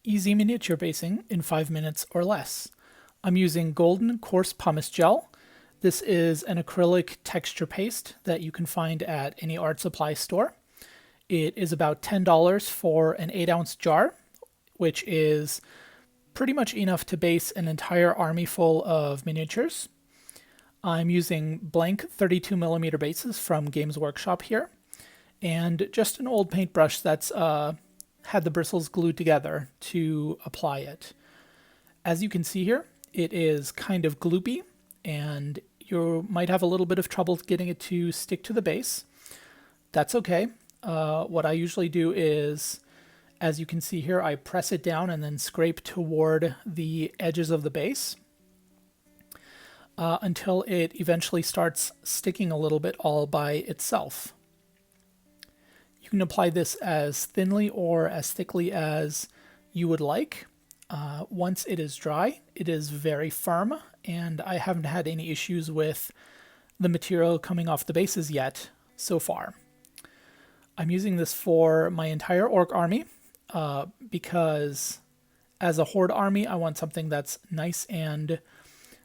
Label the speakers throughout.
Speaker 1: Easy miniature basing in 5 minutes or less. I'm using golden coarse pumice gel. This is an acrylic texture paste that you can find at any art supply store. It is about $10 for an 8-ounce jar, which is pretty much enough to base an entire army full of miniatures. I'm using blank 32mm bases from Games Workshop here, and just an old paintbrush that's had the bristles glued together to apply it. As you can see here, it is kind of gloopy, and you might have a little bit of trouble getting it to stick to the base. That's okay. What I usually do is, as you can see here, I press it down and then scrape toward the edges of the base until it eventually starts sticking a little bit all by itself. You can apply this as thinly or as thickly as you would like. Once it is dry, it is very firm, and I haven't had any issues with the material coming off the bases yet so far. I'm using this for my entire orc army because as a horde army, I want something that's nice and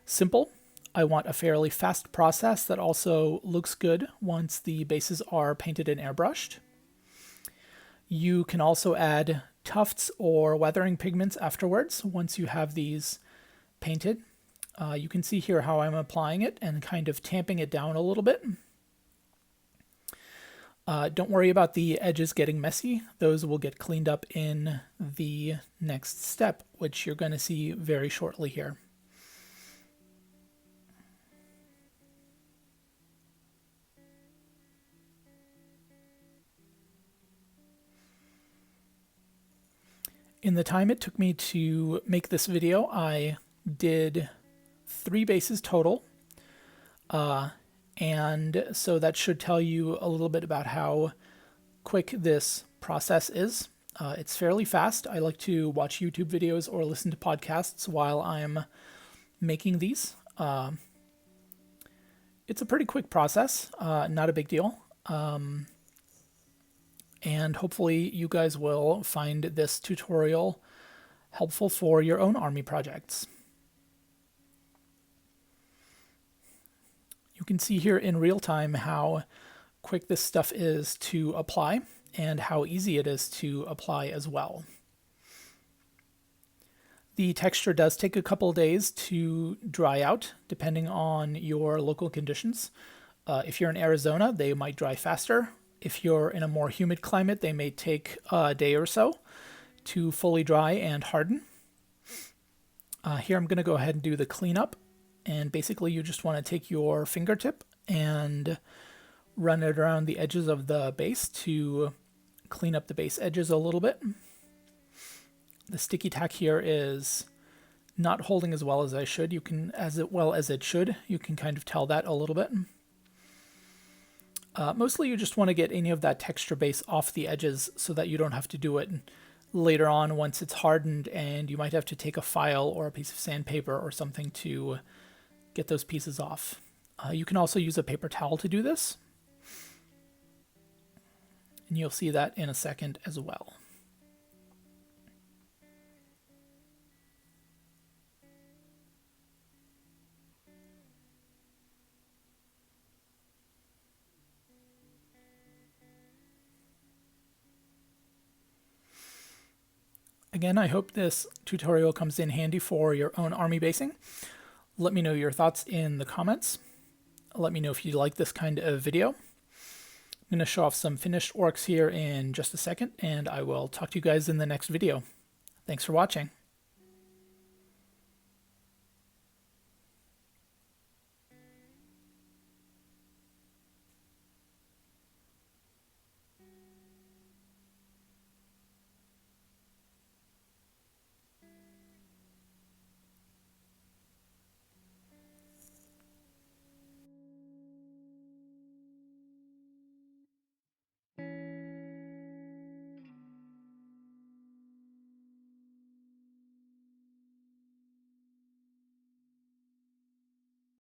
Speaker 1: simple. I want a fairly fast process that also looks good once the bases are painted and airbrushed. You can also add tufts or weathering pigments afterwards once you have these painted. You can see here how I'm applying it and kind of tamping it down a little bit. Don't worry about the edges getting messy. Those will get cleaned up in the next step, which you're going to see very shortly here. In the time it took me to make this video, I did 3 bases total. And so that should tell you a little bit about how quick this process is. It's fairly fast. I like to watch YouTube videos or listen to podcasts while I'm making these. It's a pretty quick process, not a big deal. And hopefully you guys will find this tutorial helpful for your own army projects. You can see here in real time how quick this stuff is to apply and how easy it is to apply as well. The texture does take a couple days to dry out depending on your local conditions. If you're in Arizona, they might dry faster. If you're in a more humid climate, they may take a day or so to fully dry and harden. Here I'm going to go ahead and do the cleanup. And basically you just want to take your fingertip and run it around the edges of the base to clean up the base edges a little bit. The sticky tack here is not holding as well as I should. You can, as well as it should, you can kind of tell that a little bit. Mostly you just want to get any of that texture base off the edges so that you don't have to do it later on once it's hardened, and you might have to take a file or a piece of sandpaper or something to get those pieces off. You can also use a paper towel to do this, and you'll see that in a second as well. Again, I hope this tutorial comes in handy for your own army basing. Let me know your thoughts in the comments. Let me know if you like this kind of video. I'm going to show off some finished orcs here in just a second, and I will talk to you guys in the next video. Thanks for watching.